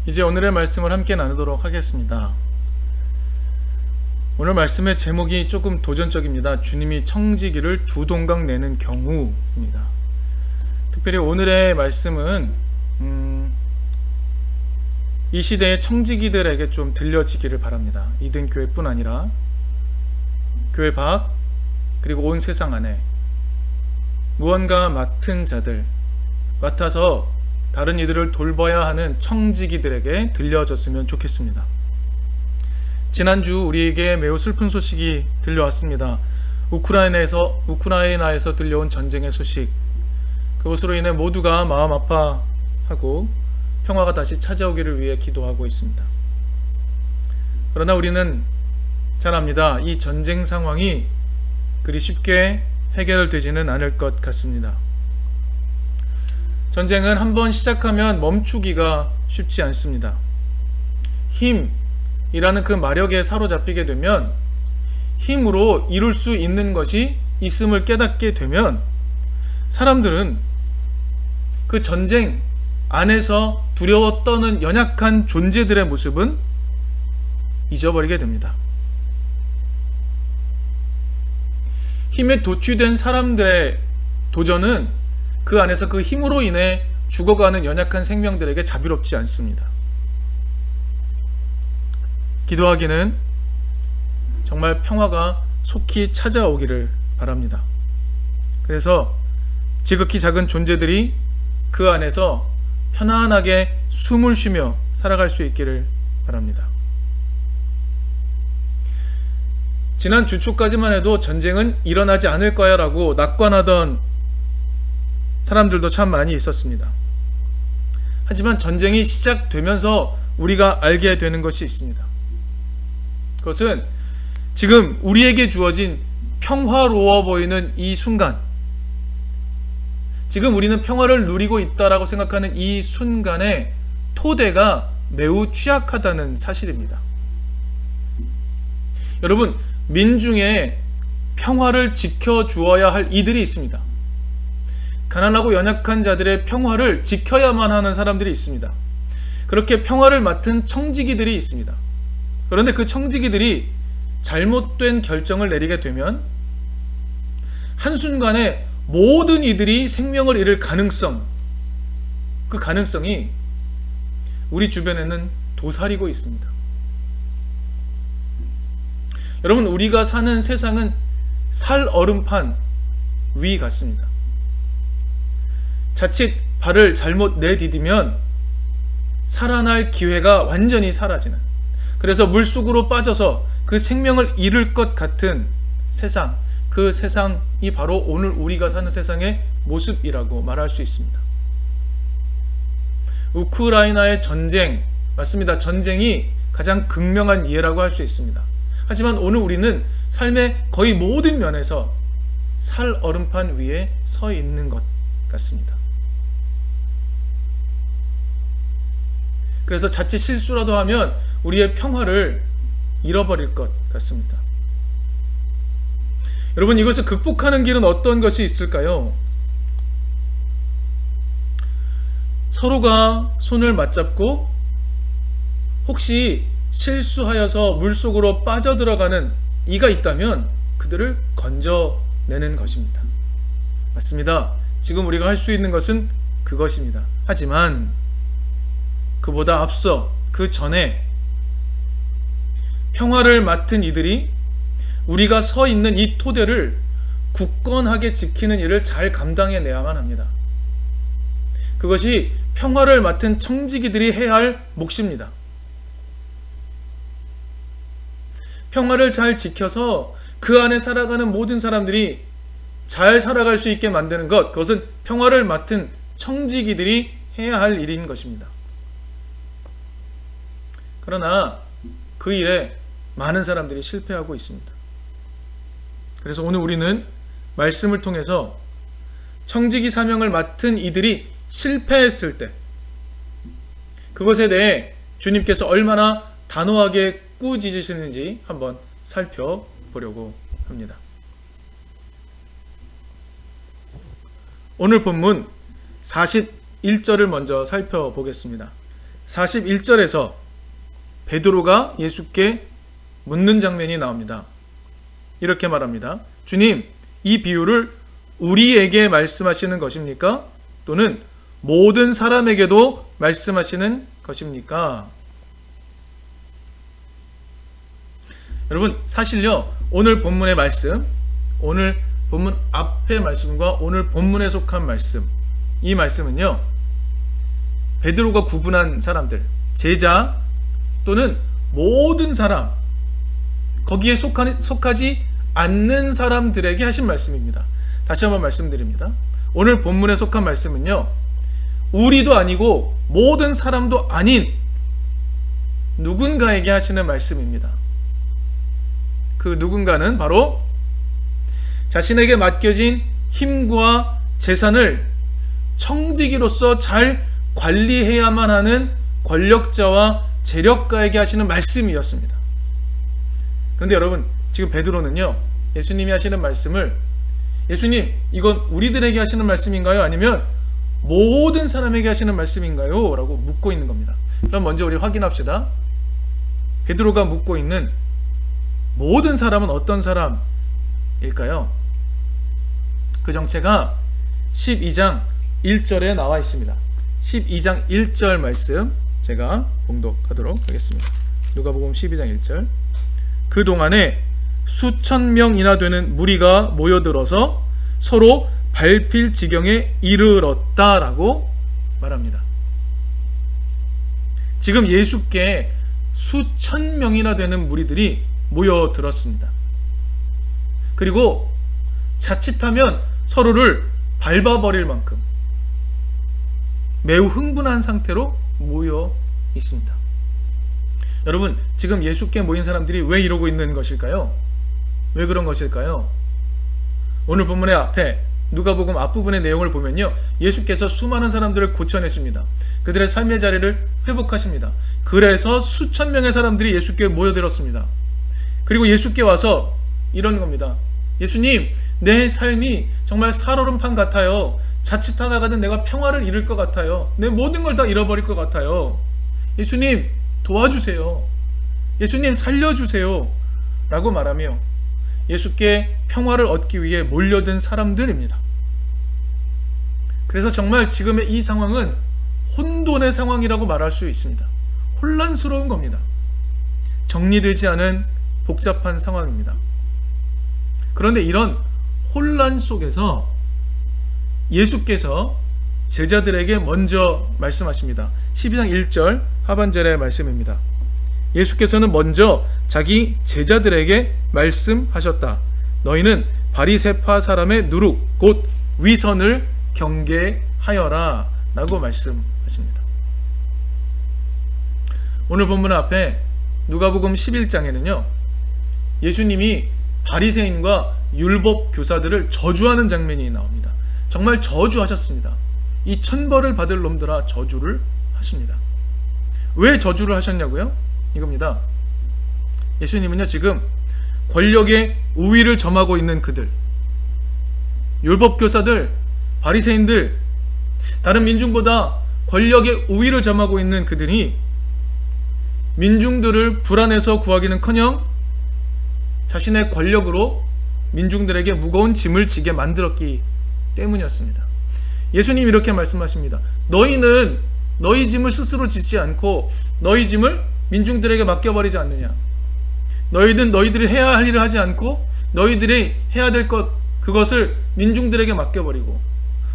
이제 오늘의 말씀을 함께 나누도록 하겠습니다. 오늘 말씀의 제목이 조금 도전적입니다. 주님이 청지기를 두 동강 내는 경우입니다. 특별히 오늘의 말씀은 이 시대의 청지기들에게 좀 들려지기를 바랍니다. 이든 교회뿐 아니라 교회 밖 그리고 온 세상 안에 무언가 맡은 자들, 맡아서 다른 이들을 돌봐야 하는 청지기들에게 들려졌으면 좋겠습니다. 지난주 우리에게 매우 슬픈 소식이 들려왔습니다. 우크라이나에서 들려온 전쟁의 소식, 그것으로 인해 모두가 마음 아파하고 평화가 다시 찾아오기를 위해 기도하고 있습니다. 그러나 우리는 잘 압니다. 이 전쟁 상황이 그리 쉽게 해결되지는 않을 것 같습니다. 전쟁은 한번 시작하면 멈추기가 쉽지 않습니다. 힘이라는 그 마력에 사로잡히게 되면, 힘으로 이룰 수 있는 것이 있음을 깨닫게 되면 사람들은 그 전쟁 안에서 두려워 떠는 연약한 존재들의 모습은 잊어버리게 됩니다. 힘에 도취된 사람들의 도전은 그 안에서 그 힘으로 인해 죽어가는 연약한 생명들에게 자비롭지 않습니다. 기도하기는 정말 평화가 속히 찾아오기를 바랍니다. 그래서 지극히 작은 존재들이 그 안에서 편안하게 숨을 쉬며 살아갈 수 있기를 바랍니다. 지난 주 초까지만 해도 전쟁은 일어나지 않을 거야 라고 낙관하던 사람들도 참 많이 있었습니다. 하지만 전쟁이 시작되면서 우리가 알게 되는 것이 있습니다. 그것은 지금 우리에게 주어진 평화로워 보이는 이 순간, 지금 우리는 평화를 누리고 있다라고 생각하는 이 순간의 토대가 매우 취약하다는 사실입니다. 여러분, 민중의 평화를 지켜주어야 할 이들이 있습니다. 가난하고 연약한 자들의 평화를 지켜야만 하는 사람들이 있습니다. 그렇게 평화를 맡은 청지기들이 있습니다. 그런데 그 청지기들이 잘못된 결정을 내리게 되면 한순간에 모든 이들이 생명을 잃을 가능성, 그 가능성이 우리 주변에는 도사리고 있습니다. 여러분, 우리가 사는 세상은 살얼음판 위 같습니다. 자칫 발을 잘못 내디디면 살아날 기회가 완전히 사라지는, 그래서 물속으로 빠져서 그 생명을 잃을 것 같은 세상, 그 세상이 바로 오늘 우리가 사는 세상의 모습이라고 말할 수 있습니다. 우크라이나의 전쟁, 맞습니다. 전쟁이 가장 극명한 예라고 할 수 있습니다. 하지만 오늘 우리는 삶의 거의 모든 면에서 살얼음판 위에 서 있는 것 같습니다. 그래서 자칫 실수라도 하면 우리의 평화를 잃어버릴 것 같습니다. 여러분, 이것을 극복하는 길은 어떤 것이 있을까요? 서로가 손을 맞잡고 혹시 실수하여서 물속으로 빠져들어가는 이가 있다면 그들을 건져내는 것입니다. 맞습니다. 지금 우리가 할 수 있는 것은 그것입니다. 하지만 그보다 앞서, 그 전에 평화를 맡은 이들이 우리가 서 있는 이 토대를 굳건하게 지키는 일을 잘 감당해내야만 합니다. 그것이 평화를 맡은 청지기들이 해야 할 몫입니다. 평화를 잘 지켜서 그 안에 살아가는 모든 사람들이 잘 살아갈 수 있게 만드는 것, 그것은 평화를 맡은 청지기들이 해야 할 일인 것입니다. 그러나 그 일에 많은 사람들이 실패하고 있습니다. 그래서 오늘 우리는 말씀을 통해서 청지기 사명을 맡은 이들이 실패했을 때 그것에 대해 주님께서 얼마나 단호하게 꾸짖으시는지 한번 살펴보려고 합니다. 오늘 본문 41절을 먼저 살펴보겠습니다. 41절에서 베드로가 예수께 묻는 장면이 나옵니다. 이렇게 말합니다. 주님, 이 비유를 우리에게 말씀하시는 것입니까? 또는 모든 사람에게도 말씀하시는 것입니까? 여러분, 사실요, 오늘 본문의 말씀, 오늘 본문 앞의 말씀과 오늘 본문에 속한 말씀, 이 말씀은요, 베드로가 구분한 사람들, 제자 또는 모든 사람, 거기에 속하지 않는 사람들에게 하신 말씀입니다. 다시 한번 말씀드립니다. 오늘 본문에 속한 말씀은요, 우리도 아니고 모든 사람도 아닌 누군가에게 하시는 말씀입니다. 그 누군가는 바로 자신에게 맡겨진 힘과 재산을 청지기로서 잘 관리해야만 하는 권력자와 재력가에게 하시는 말씀이었습니다. 그런데 여러분, 지금 베드로는요, 예수님이 하시는 말씀을, 예수님, 이건 우리들에게 하시는 말씀인가요? 아니면 모든 사람에게 하시는 말씀인가요? 라고 묻고 있는 겁니다. 그럼 먼저 우리 확인합시다. 베드로가 묻고 있는 모든 사람은 어떤 사람일까요? 그 정체가 12장 1절에 나와 있습니다. 12장 1절 말씀 제가 봉독하도록 하겠습니다. 누가복음 12장 1절. 그동안에 수천 명이나 되는 무리가 모여들어서 서로 밟힐 지경에 이르렀다라고 말합니다. 지금 예수께 수천 명이나 되는 무리들이 모여들었습니다. 그리고 자칫하면 서로를 밟아버릴 만큼 매우 흥분한 상태로 모여 있습니다. 여러분, 지금 예수께 모인 사람들이 왜 이러고 있는 것일까요? 왜 그런 것일까요? 오늘 본문의 앞에 누가복음 앞부분의 내용을 보면요, 예수께서 수많은 사람들을 고쳐내십니다. 그들의 삶의 자리를 회복하십니다. 그래서 수천 명의 사람들이 예수께 모여들었습니다. 그리고 예수께 와서 이러는 겁니다. 예수님, 내 삶이 정말 살얼음판 같아요. 자칫하다가는 내가 평화를 잃을 것 같아요. 내 모든 걸 다 잃어버릴 것 같아요. 예수님, 도와주세요. 예수님, 살려주세요. 라고 말하며 예수께 평화를 얻기 위해 몰려든 사람들입니다. 그래서 정말 지금의 이 상황은 혼돈의 상황이라고 말할 수 있습니다. 혼란스러운 겁니다. 정리되지 않은 복잡한 상황입니다. 그런데 이런 혼란 속에서 예수께서 제자들에게 먼저 말씀하십니다. 12장 1절 하반절의 말씀입니다. 예수께서는 먼저 자기 제자들에게 말씀하셨다. 너희는 바리새파 사람의 누룩 곧 위선을 경계하여라 라고 말씀하십니다. 오늘 본문 앞에 누가복음 11장에는요, 예수님이 바리새인과 율법 교사들을 저주하는 장면이 나옵니다. 정말 저주하셨습니다. 이 천벌을 받을 놈들아 저주를 하십니다. 왜 저주를 하셨냐고요? 이겁니다. 예수님은요, 지금 권력의 우위를 점하고 있는 그들, 율법 교사들, 바리새인들, 다른 민중보다 권력의 우위를 점하고 있는 그들이 민중들을 불안해서 구하기는커녕 자신의 권력으로 민중들에게 무거운 짐을 지게 만들었기 때문이었습니다. 예수님이 이렇게 말씀하십니다. 너희는 너희 짐을 스스로 지지 않고 너희 짐을 민중들에게 맡겨버리지 않느냐. 너희는 너희들이 해야 할 일을 하지 않고 너희들이 해야 될 그것을 민중들에게 맡겨버리고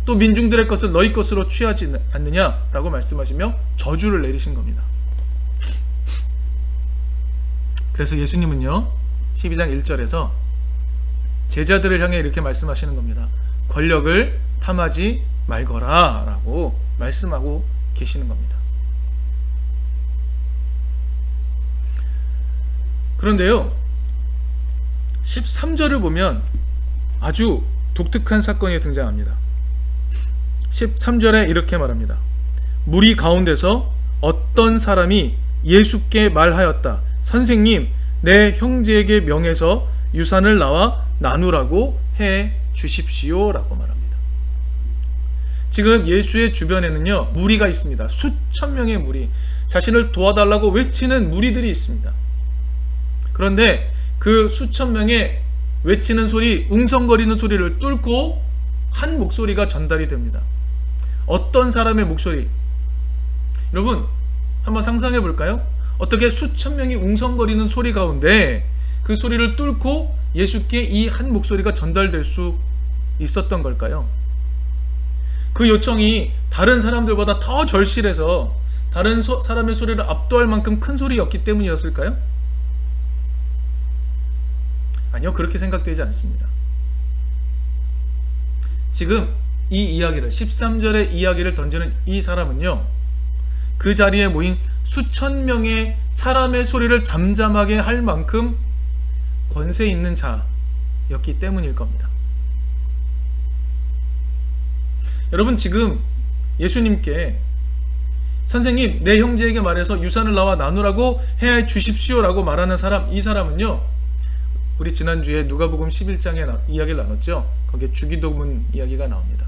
또 민중들의 것을 너희 것으로 취하지 않느냐라고 말씀하시며 저주를 내리신 겁니다. 그래서 예수님은요, 12장 1절에서 제자들을 향해 이렇게 말씀하시는 겁니다. 권력을 탐하지 말거라 라고 말씀하고 계시는 겁니다. 그런데요, 13절을 보면 아주 독특한 사건이 등장합니다. 13절에 이렇게 말합니다. 무리 가운데서 어떤 사람이 예수께 말하였다. 선생님, 내 형제에게 명해서 유산을 나와 나누라고 해 주십시오 라고 말합니다. 지금 예수의 주변에는요, 무리가 있습니다. 수천 명의 무리, 자신을 도와달라고 외치는 무리들이 있습니다. 그런데 그 수천 명의 외치는 소리, 웅성거리는 소리를 뚫고 한 목소리가 전달이 됩니다. 어떤 사람의 목소리? 여러분, 한번 상상해 볼까요? 어떻게 수천 명이 웅성거리는 소리 가운데 그 소리를 뚫고 예수께 이 한 목소리가 전달될 수 있었던 걸까요? 그 요청이 다른 사람들보다 더 절실해서 다른 사람의 소리를 압도할 만큼 큰 소리였기 때문이었을까요? 아니요, 그렇게 생각되지 않습니다. 지금 이 이야기를, 13절의 이야기를 던지는 이 사람은요, 그 자리에 모인 수천 명의 사람의 소리를 잠잠하게 할 만큼 권세 있는 자였기 때문일 겁니다. 여러분, 지금 예수님께 선생님, 내 형제에게 말해서 유산을 나와 나누라고 해 주십시오라고 말하는 사람, 이 사람은요, 우리 지난주에 누가복음 11장에 이야기를 나눴죠. 거기에 주기도문 이야기가 나옵니다.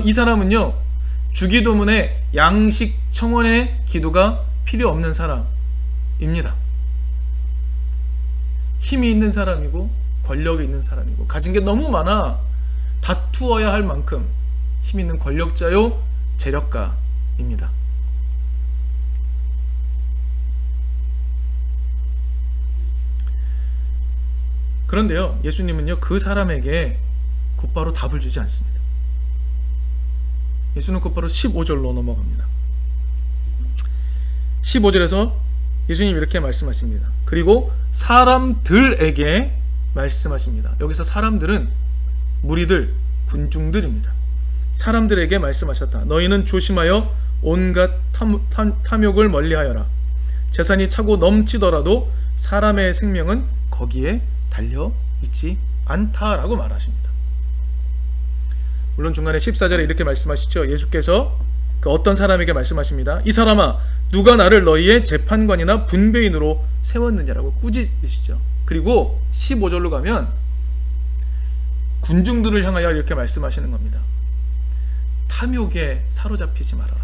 이 사람은요, 주기도문에 양식 청원의 기도가 필요 없는 사람입니다. 힘이 있는 사람이고 권력이 있는 사람이고 가진 게 너무 많아 다투어야 할 만큼 힘 있는 권력자요, 재력가입니다. 그런데요, 예수님은요, 그 사람에게 곧바로 답을 주지 않습니다. 예수는 곧바로 15절로 넘어갑니다. 15절에서 예수님이 이렇게 말씀하십니다. 그리고 사람들에게 말씀하십니다. 여기서 사람들은 무리들, 군중들입니다. 사람들에게 말씀하셨다. 너희는 조심하여 온갖 탐욕을 멀리하여라. 재산이 차고 넘치더라도 사람의 생명은 거기에 달려있지 않다라고 말하십니다. 물론 중간에 14절에 이렇게 말씀하시죠. 예수께서 그 어떤 사람에게 말씀하십니다. 이 사람아, 누가 나를 너희의 재판관이나 분배인으로 세웠느냐라고 꾸짖으시죠. 그리고 15절로 가면 군중들을 향하여 이렇게 말씀하시는 겁니다. 탐욕에 사로잡히지 말아라.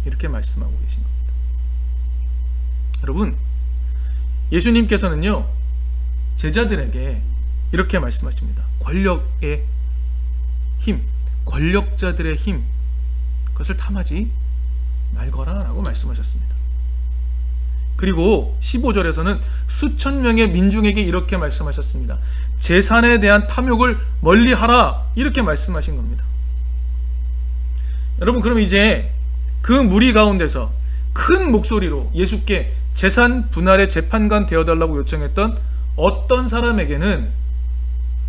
이렇게 말씀하고 계신 겁니다. 여러분, 예수님께서는요, 제자들에게 이렇게 말씀하십니다. 권력의 힘, 권력자들의 힘, 그것을 탐하지 말거라 라고 말씀하셨습니다. 그리고 15절에서는 수천 명의 민중에게 이렇게 말씀하셨습니다. 재산에 대한 탐욕을 멀리하라, 이렇게 말씀하신 겁니다. 여러분, 그럼 이제 그 무리 가운데서 큰 목소리로 예수께 재산 분할의 재판관 되어달라고 요청했던 어떤 사람에게는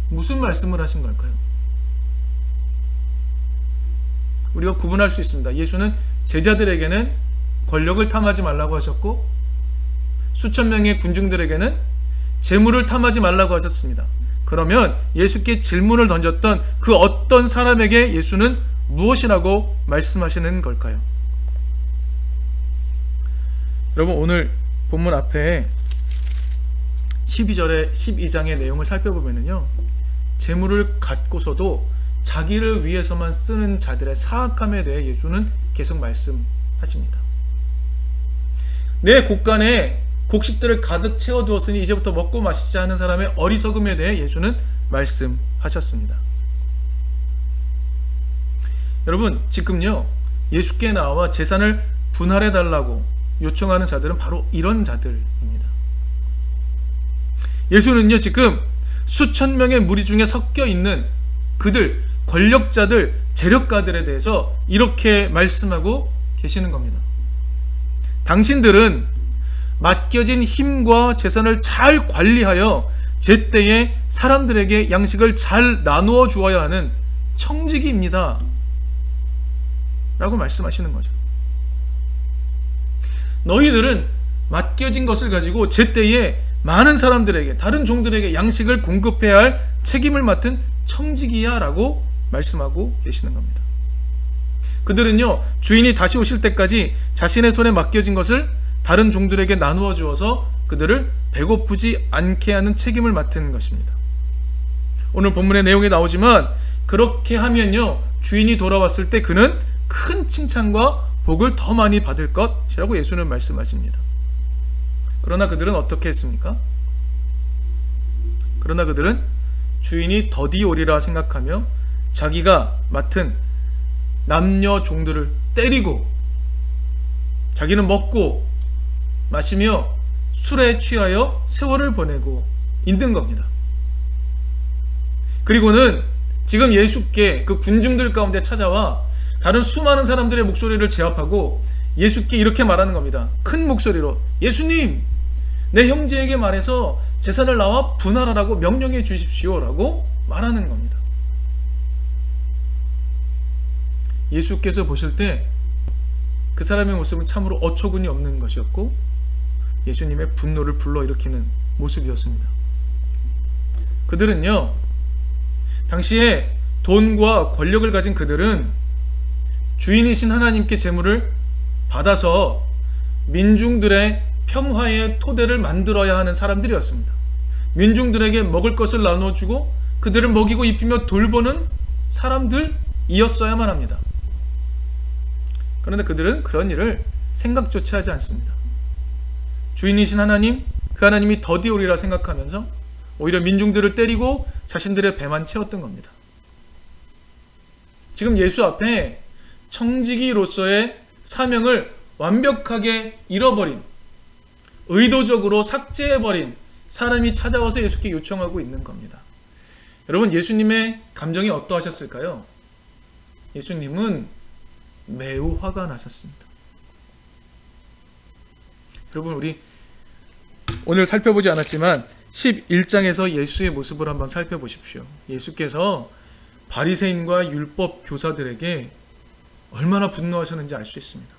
무슨 말씀을 하신 걸까요? 우리가 구분할 수 있습니다. 예수는 제자들에게는 권력을 탐하지 말라고 하셨고, 수천 명의 군중들에게는 재물을 탐하지 말라고 하셨습니다. 그러면 예수께 질문을 던졌던 그 어떤 사람에게 예수는 무엇이라고 말씀하시는 걸까요? 여러분, 오늘 본문 앞에 12절에 12장의 내용을 살펴보면요, 재물을 갖고서도 자기를 위해서만 쓰는 자들의 사악함에 대해 예수는 계속 말씀하십니다. 내 곳간에 곡식들을 가득 채워두었으니 이제부터 먹고 마시자 하는 사람의 어리석음에 대해 예수는 말씀하셨습니다. 여러분, 지금요, 예수께 나와 재산을 분할해달라고 요청하는 자들은 바로 이런 자들입니다. 예수는요, 지금 수천 명의 무리 중에 섞여 있는 그들, 권력자들, 재력가들에 대해서 이렇게 말씀하고 계시는 겁니다. 당신들은 맡겨진 힘과 재산을 잘 관리하여 제때에 사람들에게 양식을 잘 나누어 주어야 하는 청지기입니다 라고 말씀하시는 거죠. 너희들은 맡겨진 것을 가지고 제때에 많은 사람들에게, 다른 종들에게 양식을 공급해야 할 책임을 맡은 청지기야 라고 말씀하고 계시는 겁니다. 그들은요, 주인이 다시 오실 때까지 자신의 손에 맡겨진 것을 다른 종들에게 나누어 주어서 그들을 배고프지 않게 하는 책임을 맡은 것입니다. 오늘 본문의 내용에 나오지만 그렇게 하면요, 주인이 돌아왔을 때 그는 큰 칭찬과 복을 더 많이 받을 것이라고 예수는 말씀하십니다. 그러나 그들은 어떻게 했습니까? 그러나 그들은 주인이 더디 오리라 생각하며 자기가 맡은 남녀 종들을 때리고 자기는 먹고 마시며 술에 취하여 세월을 보내고 있는 겁니다. 그리고는 지금 예수께 그 군중들 가운데 찾아와 다른 수많은 사람들의 목소리를 제압하고 예수께 이렇게 말하는 겁니다. 큰 목소리로, 예수님, 내 형제에게 말해서 제사를 나와 분할하라고 명령해 주십시오 라고 말하는 겁니다. 예수께서 보실 때 그 사람의 모습은 참으로 어처구니 없는 것이었고 예수님의 분노를 불러일으키는 모습이었습니다. 그들은요, 당시에 돈과 권력을 가진 그들은 주인이신 하나님께 제물을 받아서 민중들의 평화의 토대를 만들어야 하는 사람들이었습니다. 민중들에게 먹을 것을 나눠주고 그들을 먹이고 입히며 돌보는 사람들이었어야만 합니다. 그런데 그들은 그런 일을 생각조차 하지 않습니다. 주인이신 하나님, 그 하나님이 더디 오리라 생각하면서 오히려 민중들을 때리고 자신들의 배만 채웠던 겁니다. 지금 예수 앞에 청지기로서의 사명을 완벽하게 잃어버린, 의도적으로 삭제해버린 사람이 찾아와서 예수께 요청하고 있는 겁니다. 여러분, 예수님의 감정이 어떠하셨을까요? 예수님은 매우 화가 나셨습니다. 여러분, 우리 오늘 살펴보지 않았지만 11장에서 예수의 모습을 한번 살펴보십시오. 예수께서 바리새인과 율법 교사들에게 얼마나 분노하셨는지 알 수 있습니다.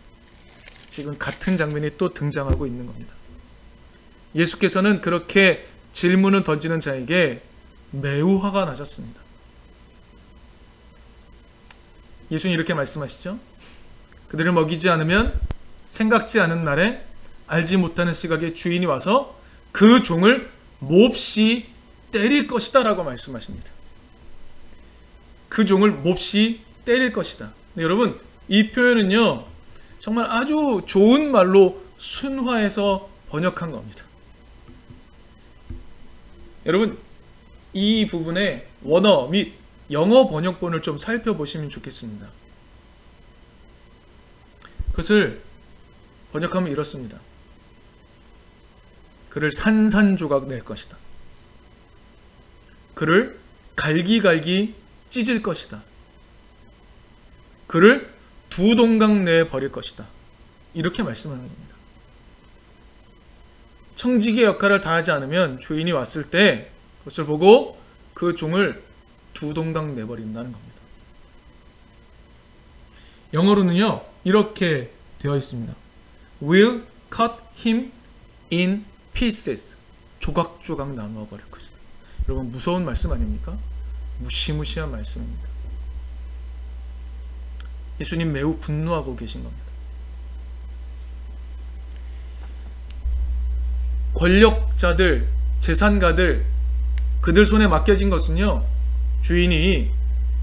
지금 같은 장면이 또 등장하고 있는 겁니다. 예수께서는 그렇게 질문을 던지는 자에게 매우 화가 나셨습니다. 예수는 이렇게 말씀하시죠. 그들을 먹이지 않으면 생각지 않은 날에 알지 못하는 시각에 주인이 와서 그 종을 몹시 때릴 것이다 라고 말씀하십니다. 그 종을 몹시 때릴 것이다. 네, 여러분, 이 표현은요, 정말 아주 좋은 말로 순화해서 번역한 겁니다. 여러분, 이 부분의 원어 및 영어 번역본을 좀 살펴보시면 좋겠습니다. 그것을 번역하면 이렇습니다. 그를 산산조각 낼 것이다. 그를 갈기갈기 찢을 것이다. 그를 두 동강 내에 버릴 것이다. 이렇게 말씀하는 겁니다. 청지기의 역할을 다하지 않으면 주인이 왔을 때 그것을 보고 그 종을 두 동강 내버린다는 겁니다. 영어로는요, 이렇게 되어 있습니다. Will cut him in pieces. 조각조각 나누어 버릴 것이다. 여러분, 무서운 말씀 아닙니까? 무시무시한 말씀입니다. 예수님 매우 분노하고 계신 겁니다. 권력자들, 재산가들, 그들 손에 맡겨진 것은요, 주인이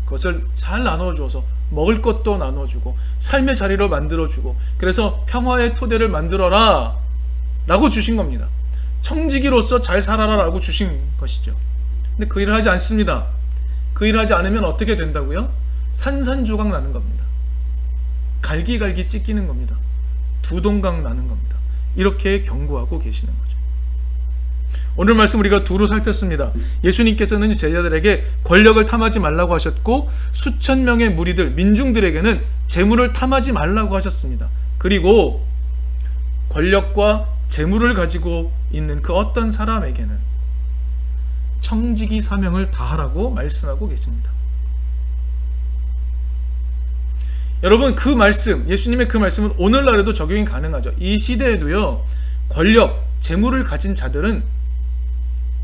그것을 잘 나눠주어서 먹을 것도 나눠주고 삶의 자리로 만들어주고 그래서 평화의 토대를 만들어라 라고 주신 겁니다. 청지기로서 잘 살아라 라고 주신 것이죠. 근데 그 일을 하지 않습니다. 그 일을 하지 않으면 어떻게 된다고요? 산산조각 나는 겁니다. 갈기갈기 찢기는 겁니다. 두 동강 나는 겁니다. 이렇게 경고하고 계시는 거죠. 오늘 말씀 우리가 두루 살폈습니다. 예수님께서는 제자들에게 권력을 탐하지 말라고 하셨고 수천 명의 무리들, 민중들에게는 재물을 탐하지 말라고 하셨습니다. 그리고 권력과 재물을 가지고 있는 그 어떤 사람에게는 청지기 사명을 다하라고 말씀하고 계십니다. 여러분, 그 말씀, 예수님의 그 말씀은 오늘날에도 적용이 가능하죠. 이 시대에도요, 권력, 재물을 가진 자들은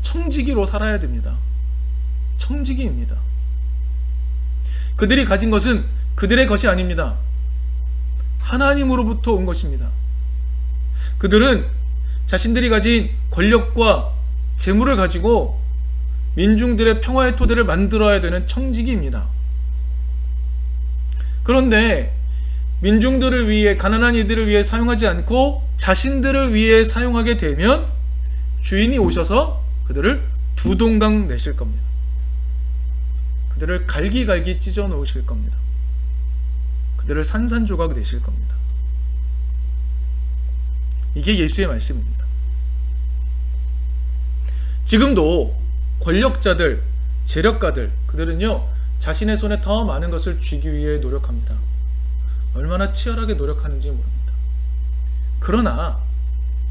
청지기로 살아야 됩니다. 청지기입니다. 그들이 가진 것은 그들의 것이 아닙니다. 하나님으로부터 온 것입니다. 그들은 자신들이 가진 권력과 재물을 가지고 민중들의 평화의 토대를 만들어야 되는 청지기입니다. 그런데 민중들을 위해, 가난한 이들을 위해 사용하지 않고 자신들을 위해 사용하게 되면 주인이 오셔서 그들을 두 동강 내실 겁니다. 그들을 갈기갈기 찢어 놓으실 겁니다. 그들을 산산조각 내실 겁니다. 이게 예수의 말씀입니다. 지금도 권력자들, 재력가들, 그들은요 자신의 손에 더 많은 것을 쥐기 위해 노력합니다. 얼마나 치열하게 노력하는지 모릅니다. 그러나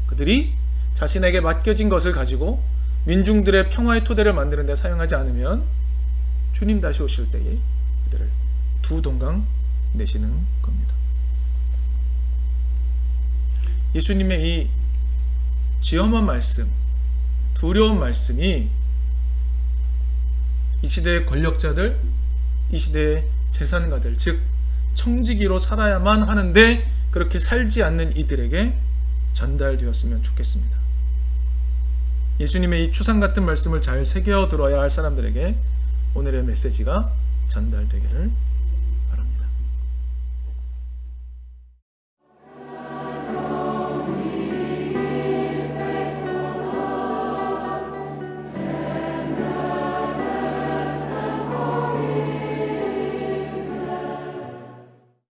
그들이 자신에게 맡겨진 것을 가지고 민중들의 평화의 토대를 만드는 데 사용하지 않으면 주님 다시 오실 때에 그들을 두 동강 내시는 겁니다. 예수님의 이 지엄한 말씀, 두려운 말씀이 이 시대의 권력자들, 이 시대의 재산가들, 즉 청지기로 살아야만 하는데 그렇게 살지 않는 이들에게 전달되었으면 좋겠습니다. 예수님의 이 추상 같은 말씀을 잘 새겨 들어야 할 사람들에게 오늘의 메시지가 전달되기를